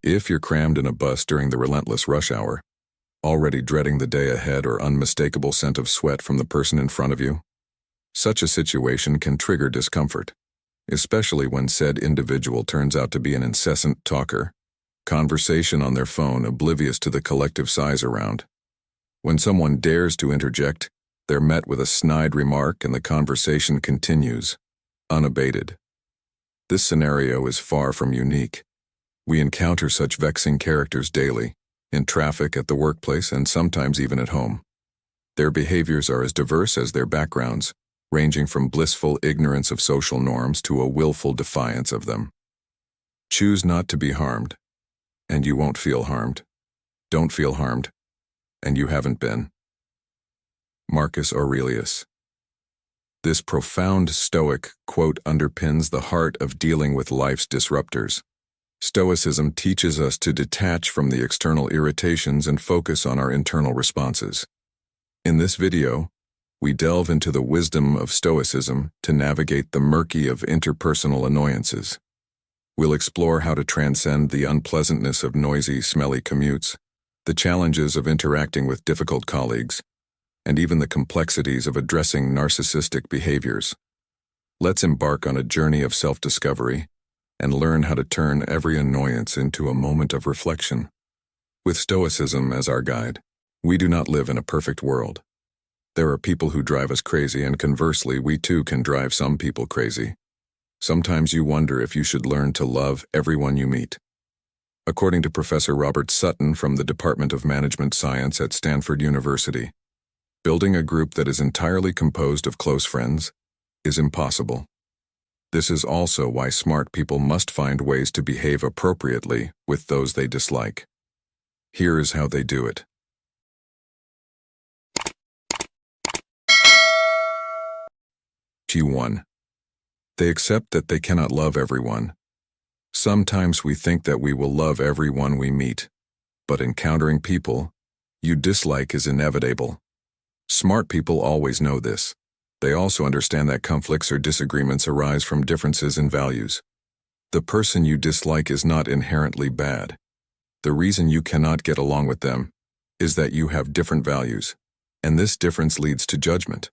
If you're crammed in a bus during the relentless rush hour, already dreading the day ahead or unmistakable scent of sweat from the person in front of you, such a situation can trigger discomfort, especially when said individual turns out to be an incessant talker, conversation on their phone oblivious to the collective sighs around. When someone dares to interject, they're met with a snide remark and the conversation continues, unabated. This scenario is far from unique. We encounter such vexing characters daily, in traffic, at the workplace, and sometimes even at home. Their behaviors are as diverse as their backgrounds, ranging from blissful ignorance of social norms to a willful defiance of them. Choose not to be harmed, and you won't feel harmed. Don't feel harmed, and you haven't been. Marcus Aurelius. This profound Stoic quote underpins the heart of dealing with life's disruptors. Stoicism teaches us to detach from the external irritations and focus on our internal responses. In this video, we delve into the wisdom of Stoicism to navigate the murky of interpersonal annoyances. We'll explore how to transcend the unpleasantness of noisy, smelly commutes, the challenges of interacting with difficult colleagues, and even the complexities of addressing narcissistic behaviors. Let's embark on a journey of self-discovery and learn how to turn every annoyance into a moment of reflection. With Stoicism as our guide, we do not live in a perfect world. There are people who drive us crazy, and conversely, we too can drive some people crazy. Sometimes you wonder if you should learn to love everyone you meet. According to Professor Robert Sutton from the Department of Management Science at Stanford University, building a group that is entirely composed of close friends is impossible. This is also why smart people must find ways to behave appropriately with those they dislike. Here is how they do it. G1. They accept that they cannot love everyone. Sometimes we think that we will love everyone we meet, but encountering people you dislike is inevitable. Smart people always know this. They also understand that conflicts or disagreements arise from differences in values. The person you dislike is not inherently bad. The reason you cannot get along with them is that you have different values, and this difference leads to judgment.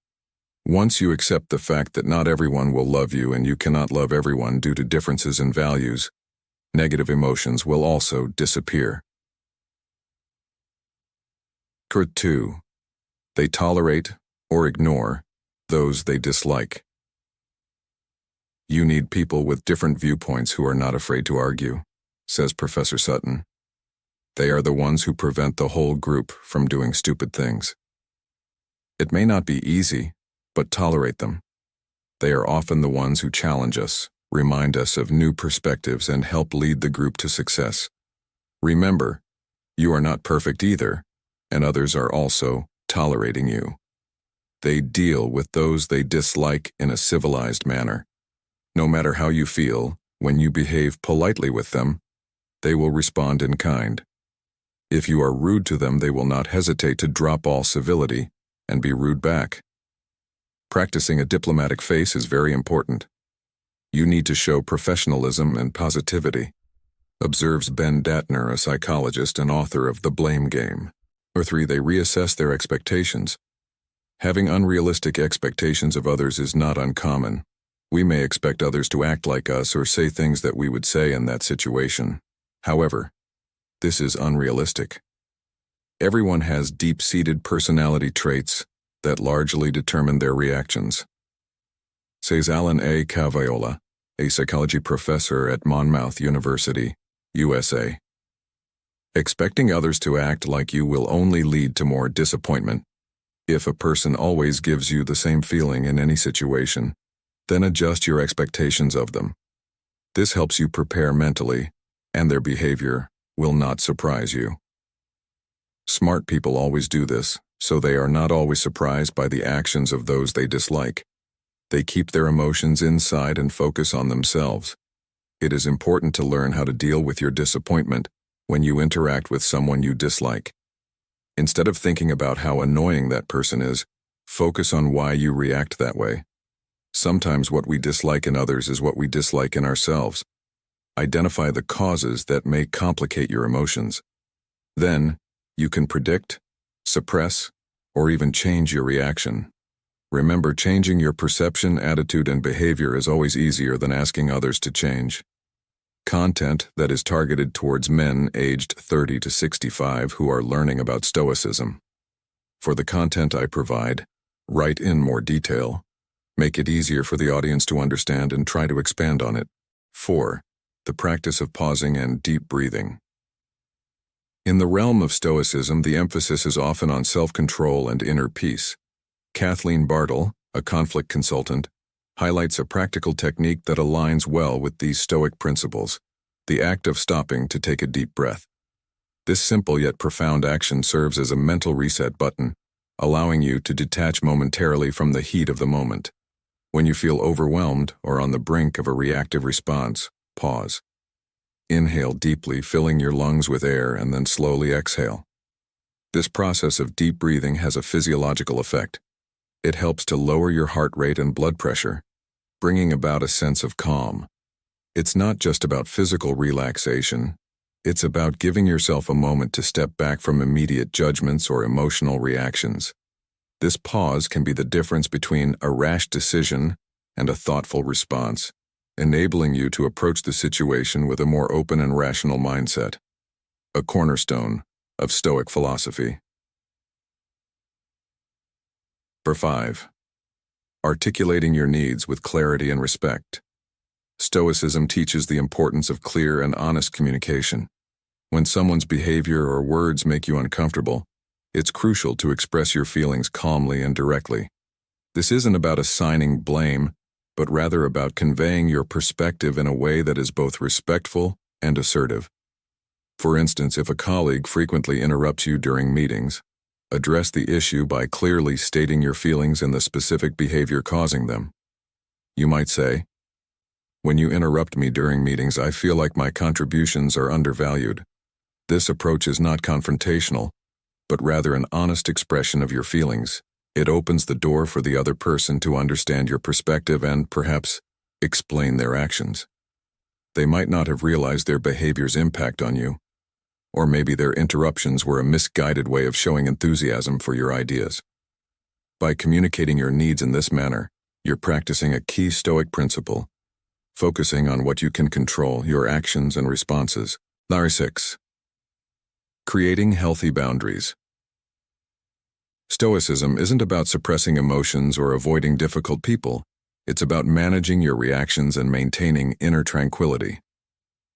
Once you accept the fact that not everyone will love you and you cannot love everyone due to differences in values, negative emotions will also disappear. 2. They tolerate or ignore those they dislike. You need people with different viewpoints who are not afraid to argue, says Professor Sutton. They are the ones who prevent the whole group from doing stupid things. It may not be easy, but tolerate them. They are often the ones who challenge us, remind us of new perspectives, and help lead the group to success. Remember, you are not perfect either, and others are also tolerating you. They deal with those they dislike in a civilized manner. No matter how you feel, when you behave politely with them, they will respond in kind. If you are rude to them, they will not hesitate to drop all civility and be rude back. Practicing a diplomatic face is very important. You need to show professionalism and positivity, observes Ben Datner, a psychologist and author of The Blame Game. 3. They reassess their expectations. Having unrealistic expectations of others is not uncommon. We may expect others to act like us or say things that we would say in that situation. However, this is unrealistic. Everyone has deep-seated personality traits that largely determine their reactions, says Alan A. Cavaiola, a psychology professor at Monmouth University, USA. Expecting others to act like you will only lead to more disappointment. If a person always gives you the same feeling in any situation, then adjust your expectations of them. This helps you prepare mentally, and their behavior will not surprise you. Smart people always do this, so they are not always surprised by the actions of those they dislike. They keep their emotions inside and focus on themselves. It is important to learn how to deal with your disappointment when you interact with someone you dislike. Instead of thinking about how annoying that person is, focus on why you react that way. Sometimes what we dislike in others is what we dislike in ourselves. Identify the causes that may complicate your emotions. Then, you can predict, suppress, or even change your reaction. Remember, changing your perception, attitude, and behavior is always easier than asking others to change. Content that is targeted towards men aged 30 to 65 who are learning about Stoicism. For the content I provide, write in more detail. Make it easier for the audience to understand and try to expand on it. 4. The practice of pausing and deep breathing. In the realm of Stoicism, the emphasis is often on self-control and inner peace. Kathleen Bartle, a conflict consultant, highlights a practical technique that aligns well with these Stoic principles, the act of stopping to take a deep breath. This simple yet profound action serves as a mental reset button, allowing you to detach momentarily from the heat of the moment. When you feel overwhelmed or on the brink of a reactive response, pause. Inhale deeply, filling your lungs with air, and then slowly exhale. This process of deep breathing has a physiological effect. It helps to lower your heart rate and blood pressure, bringing about a sense of calm. It's not just about physical relaxation. It's about giving yourself a moment to step back from immediate judgments or emotional reactions. This pause can be the difference between a rash decision and a thoughtful response, enabling you to approach the situation with a more open and rational mindset. A cornerstone of Stoic philosophy. 5. Articulating your needs with clarity and respect. Stoicism teaches the importance of clear and honest communication. When someone's behavior or words make you uncomfortable, it's crucial to express your feelings calmly and directly. This isn't about assigning blame, but rather about conveying your perspective in a way that is both respectful and assertive. For instance, if a colleague frequently interrupts you during meetings, address the issue by clearly stating your feelings and the specific behavior causing them. You might say, "When you interrupt me during meetings, I feel like my contributions are undervalued." This approach is not confrontational, but rather an honest expression of your feelings. It opens the door for the other person to understand your perspective and, perhaps, explain their actions. They might not have realized their behavior's impact on you, or maybe their interruptions were a misguided way of showing enthusiasm for your ideas. By communicating your needs in this manner, you're practicing a key Stoic principle, focusing on what you can control, your actions and responses. 6. Creating healthy boundaries. Stoicism isn't about suppressing emotions or avoiding difficult people. It's about managing your reactions and maintaining inner tranquility.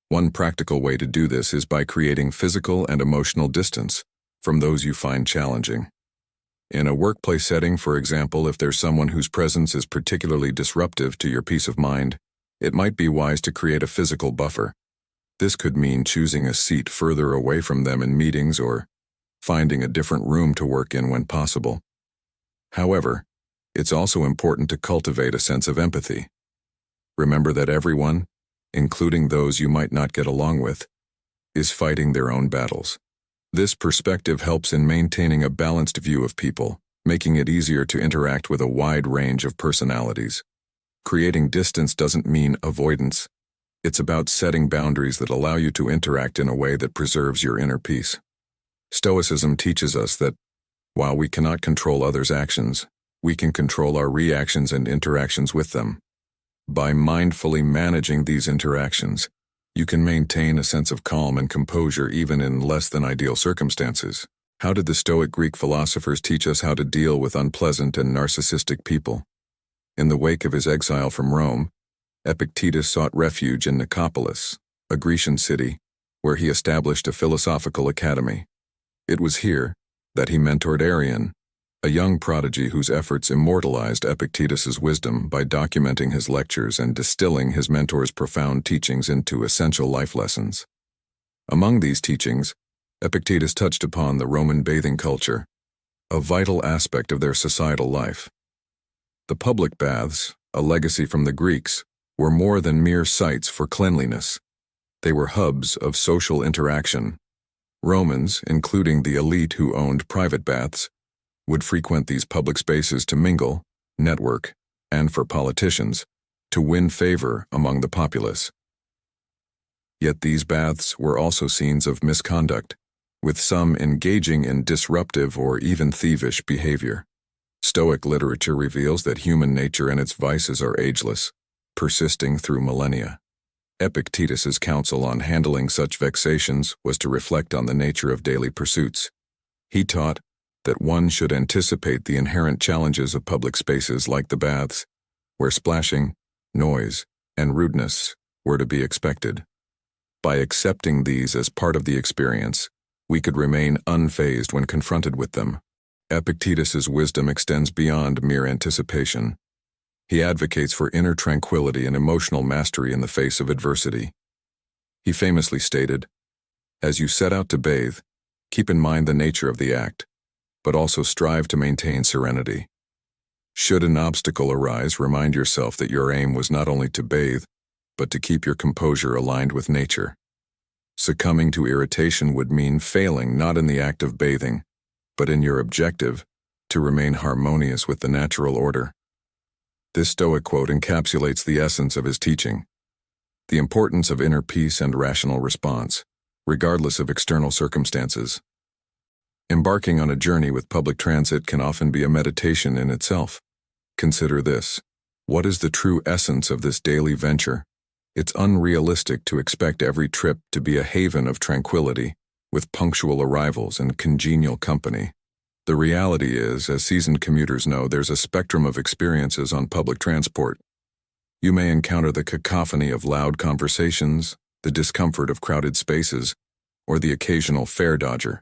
One practical way to do this is by creating physical and emotional distance from those you find challenging. In a workplace setting, for example, if there's someone whose presence is particularly disruptive to your peace of mind, it might be wise to create a physical buffer. This could mean choosing a seat further away from them in meetings or finding a different room to work in when possible. However, it's also important to cultivate a sense of empathy. Remember that everyone, including those you might not get along with, is fighting their own battles. This perspective helps in maintaining a balanced view of people, making it easier to interact with a wide range of personalities. Creating distance doesn't mean avoidance. It's about setting boundaries that allow you to interact in a way that preserves your inner peace. Stoicism teaches us that, while we cannot control others' actions, we can control our reactions and interactions with them. By mindfully managing these interactions, you can maintain a sense of calm and composure even in less than ideal circumstances. How did the Stoic Greek philosophers teach us how to deal with unpleasant and narcissistic people? In the wake of his exile from Rome, Epictetus sought refuge in Nicopolis, a Grecian city, where he established a philosophical academy. It was here that he mentored Arion, a young prodigy whose efforts immortalized Epictetus's wisdom by documenting his lectures and distilling his mentor's profound teachings into essential life lessons. Among these teachings, Epictetus touched upon the Roman bathing culture, a vital aspect of their societal life. The public baths, a legacy from the Greeks, were more than mere sites for cleanliness. They were hubs of social interaction. Romans, including the elite who owned private baths, would frequent these public spaces to mingle, network, and for politicians, to win favor among the populace. Yet these baths were also scenes of misconduct, with some engaging in disruptive or even thievish behavior. Stoic literature reveals that human nature and its vices are ageless, persisting through millennia. Epictetus's counsel on handling such vexations was to reflect on the nature of daily pursuits. He taught that one should anticipate the inherent challenges of public spaces like the baths, where splashing, noise, and rudeness were to be expected. By accepting these as part of the experience, we could remain unfazed when confronted with them. Epictetus's wisdom extends beyond mere anticipation. He advocates for inner tranquility and emotional mastery in the face of adversity. He famously stated, "As you set out to bathe, keep in mind the nature of the act, but also strive to maintain serenity. Should an obstacle arise, remind yourself that your aim was not only to bathe, but to keep your composure aligned with nature." Succumbing to irritation would mean failing not in the act of bathing, but in your objective to remain harmonious with the natural order. This Stoic quote encapsulates the essence of his teaching: the importance of inner peace and rational response, regardless of external circumstances. Embarking on a journey with public transit can often be a meditation in itself. Consider this: what is the true essence of this daily venture? It's unrealistic to expect every trip to be a haven of tranquility, with punctual arrivals and congenial company. The reality is, as seasoned commuters know, there's a spectrum of experiences on public transport. You may encounter the cacophony of loud conversations, the discomfort of crowded spaces, or the occasional fare dodger.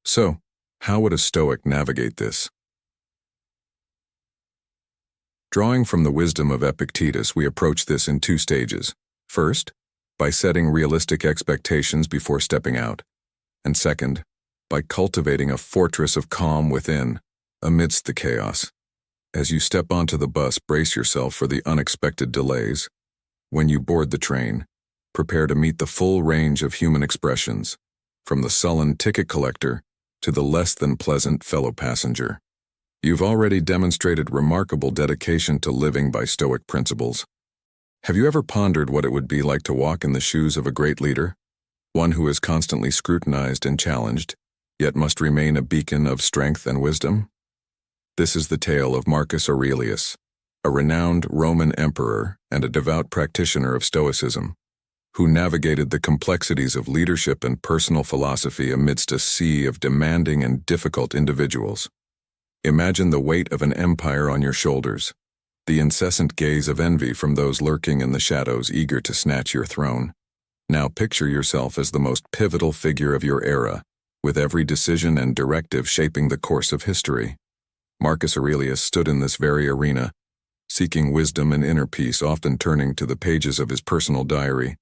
So, how would a Stoic navigate this? Drawing from the wisdom of Epictetus, we approach this in two stages. First, by setting realistic expectations before stepping out, and second, by cultivating a fortress of calm within, amidst the chaos. As you step onto the bus, brace yourself for the unexpected delays. When you board the train, prepare to meet the full range of human expressions, from the sullen ticket collector to the less than pleasant fellow passenger. You've already demonstrated remarkable dedication to living by Stoic principles. Have you ever pondered what it would be like to walk in the shoes of a great leader, one who is constantly scrutinized and challenged, yet must remain a beacon of strength and wisdom? This is the tale of Marcus Aurelius, a renowned Roman emperor and a devout practitioner of Stoicism, who navigated the complexities of leadership and personal philosophy amidst a sea of demanding and difficult individuals. Imagine the weight of an empire on your shoulders, the incessant gaze of envy from those lurking in the shadows eager to snatch your throne. Now picture yourself as the most pivotal figure of your era, with every decision and directive shaping the course of history. Marcus Aurelius stood in this very arena, seeking wisdom and inner peace, often turning to the pages of his personal diary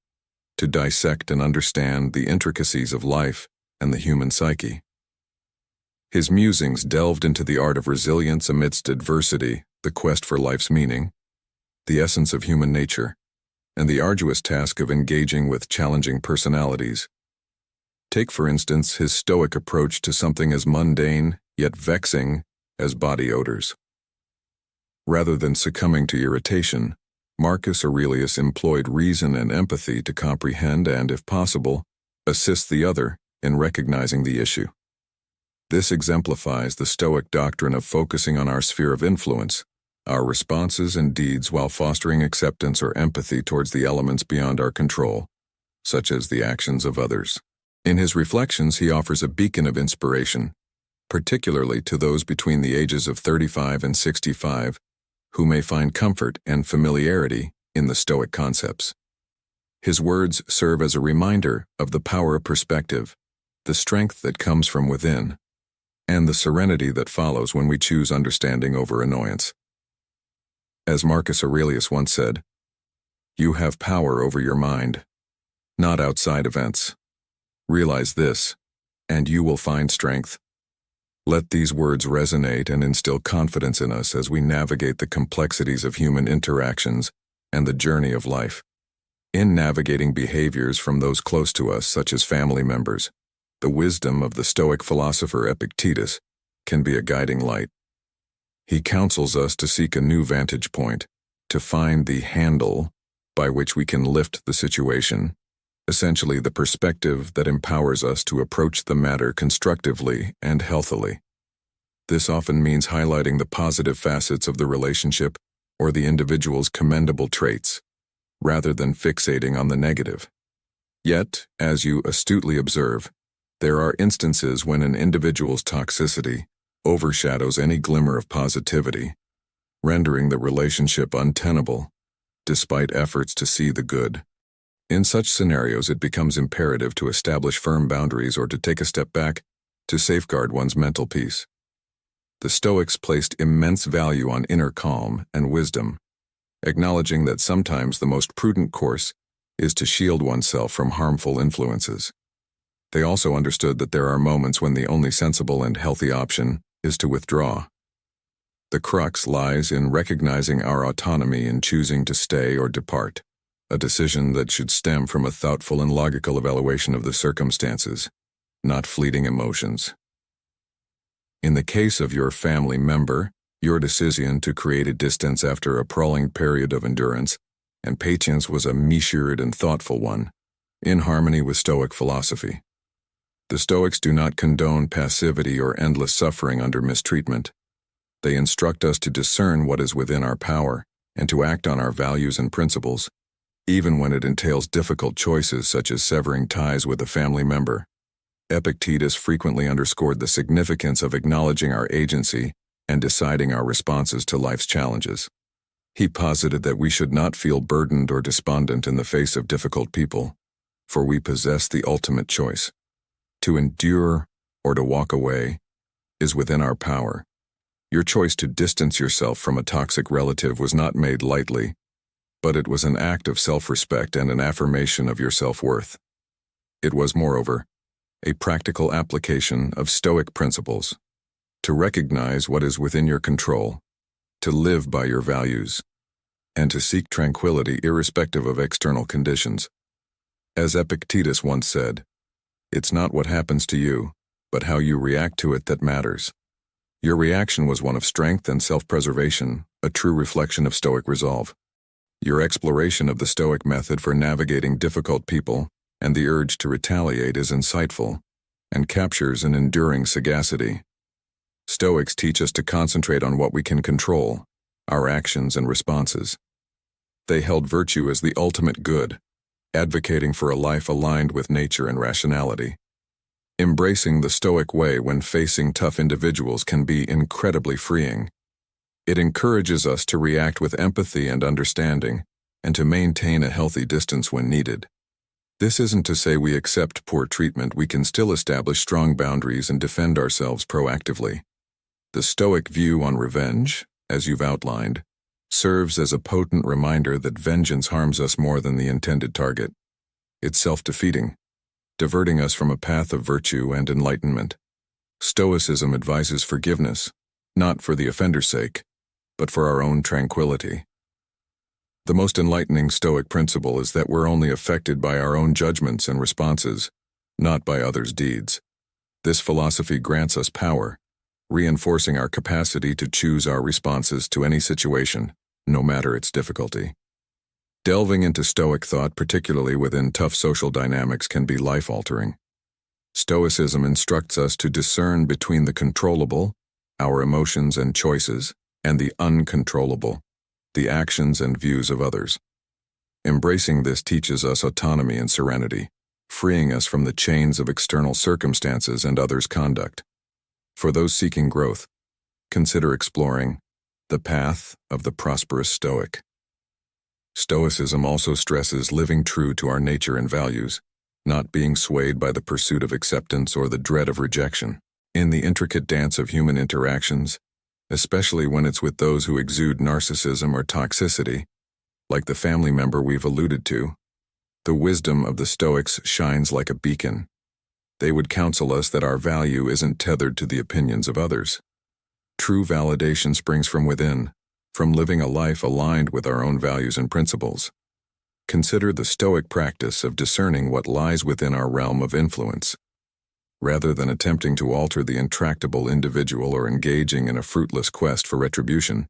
to dissect and understand the intricacies of life and the human psyche. His musings delved into the art of resilience amidst adversity, the quest for life's meaning, the essence of human nature, and the arduous task of engaging with challenging personalities. Take, for instance, his Stoic approach to something as mundane, yet vexing, as body odors. Rather than succumbing to irritation, Marcus Aurelius employed reason and empathy to comprehend and, if possible, assist the other in recognizing the issue. This exemplifies the Stoic doctrine of focusing on our sphere of influence, our responses and deeds, while fostering acceptance or empathy towards the elements beyond our control, such as the actions of others. In his reflections, he offers a beacon of inspiration, particularly to those between the ages of 35 and 65, who may find comfort and familiarity in the Stoic concepts. His words serve as a reminder of the power of perspective, the strength that comes from within, and the serenity that follows when we choose understanding over annoyance. As Marcus Aurelius once said, "You have power over your mind, not outside events. Realize this, and you will find strength." Let these words resonate and instill confidence in us as we navigate the complexities of human interactions and the journey of life. In navigating behaviors from those close to us, such as family members, the wisdom of the Stoic philosopher Epictetus can be a guiding light. He counsels us to seek a new vantage point, to find the handle by which we can lift the situation, essentially the perspective that empowers us to approach the matter constructively and healthily. This often means highlighting the positive facets of the relationship or the individual's commendable traits, rather than fixating on the negative. Yet, as you astutely observe, there are instances when an individual's toxicity overshadows any glimmer of positivity, rendering the relationship untenable, despite efforts to see the good. In such scenarios, it becomes imperative to establish firm boundaries or to take a step back to safeguard one's mental peace. The Stoics placed immense value on inner calm and wisdom, acknowledging that sometimes the most prudent course is to shield oneself from harmful influences. They also understood that there are moments when the only sensible and healthy option is to withdraw. The crux lies in recognizing our autonomy in choosing to stay or depart, a decision that should stem from a thoughtful and logical evaluation of the circumstances, not fleeting emotions. In the case of your family member, your decision to create a distance after a prolonged period of endurance and patience was a measured and thoughtful one, in harmony with Stoic philosophy. The Stoics do not condone passivity or endless suffering under mistreatment. They instruct us to discern what is within our power and to act on our values and principles, even when it entails difficult choices such as severing ties with a family member. Epictetus frequently underscored the significance of acknowledging our agency and deciding our responses to life's challenges. He posited that we should not feel burdened or despondent in the face of difficult people, for we possess the ultimate choice. To endure or to walk away is within our power. Your choice to distance yourself from a toxic relative was not made lightly, but it was an act of self-respect and an affirmation of your self-worth. It was, moreover, a practical application of Stoic principles, to recognize what is within your control, to live by your values, and to seek tranquility irrespective of external conditions. As Epictetus once said, "It's not what happens to you, but how you react to it that matters." Your reaction was one of strength and self-preservation, a true reflection of Stoic resolve. Your exploration of the Stoic method for navigating difficult people and the urge to retaliate is insightful and captures an enduring sagacity. Stoics teach us to concentrate on what we can control, our actions and responses. They held virtue as the ultimate good, advocating for a life aligned with nature and rationality. Embracing the Stoic way when facing tough individuals can be incredibly freeing. It encourages us to react with empathy and understanding, and to maintain a healthy distance when needed. This isn't to say we accept poor treatment. We can still establish strong boundaries and defend ourselves proactively. The Stoic view on revenge, as you've outlined, serves as a potent reminder that vengeance harms us more than the intended target. It's self-defeating, diverting us from a path of virtue and enlightenment. Stoicism advises forgiveness, not for the offender's sake, but for our own tranquility. The most enlightening Stoic principle is that we're only affected by our own judgments and responses, not by others' deeds. This philosophy grants us power, reinforcing our capacity to choose our responses to any situation, no matter its difficulty. Delving into Stoic thought, particularly within tough social dynamics, can be life-altering. Stoicism instructs us to discern between the controllable, our emotions and choices, and the uncontrollable, the actions and views of others. Embracing this teaches us autonomy and serenity, freeing us from the chains of external circumstances and others' conduct. For those seeking growth, consider exploring the path of the prosperous Stoic. Stoicism also stresses living true to our nature and values, not being swayed by the pursuit of acceptance or the dread of rejection. In the intricate dance of human interactions, especially when it's with those who exude narcissism or toxicity, like the family member we've alluded to, the wisdom of the Stoics shines like a beacon. They would counsel us that our value isn't tethered to the opinions of others. True validation springs from within, from living a life aligned with our own values and principles. Consider the Stoic practice of discerning what lies within our realm of influence. Rather than attempting to alter the intractable individual or engaging in a fruitless quest for retribution,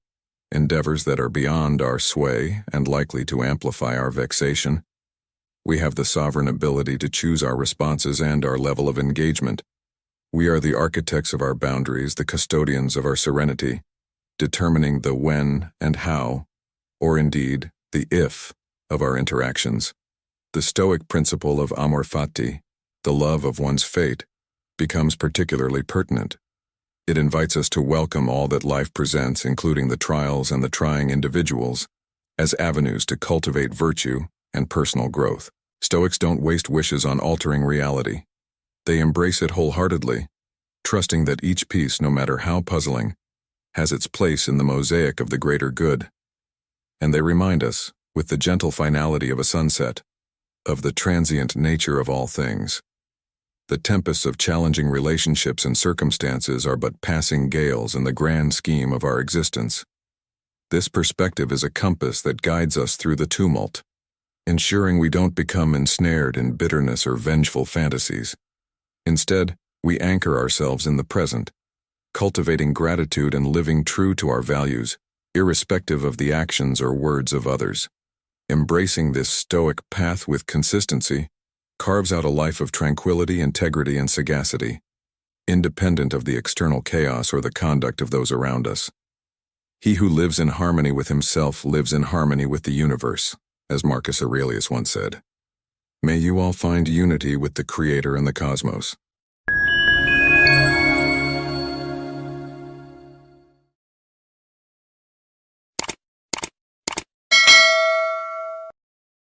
endeavors that are beyond our sway and likely to amplify our vexation, We have the sovereign ability to choose our responses and our level of engagement. We are the architects of our boundaries, the custodians of our serenity, determining the when and how, or indeed, the if, of our interactions. The Stoic principle of amor fati, the love of one's fate, becomes particularly pertinent. It invites us to welcome all that life presents, including the trials and the trying individuals, as avenues to cultivate virtue and personal growth. Stoics don't waste wishes on altering reality. They embrace it wholeheartedly, trusting that each piece, no matter how puzzling, has its place in the mosaic of the greater good. And they remind us, with the gentle finality of a sunset, of the transient nature of all things. The tempests of challenging relationships and circumstances are but passing gales in the grand scheme of our existence. This perspective is a compass that guides us through the tumult, ensuring we don't become ensnared in bitterness or vengeful fantasies. Instead, we anchor ourselves in the present, cultivating gratitude and living true to our values, irrespective of the actions or words of others. Embracing this Stoic path with consistency carves out a life of tranquility, integrity, and sagacity, independent of the external chaos or the conduct of those around us. He who lives in harmony with himself lives in harmony with the universe, as Marcus Aurelius once said. May you all find unity with the Creator and the cosmos.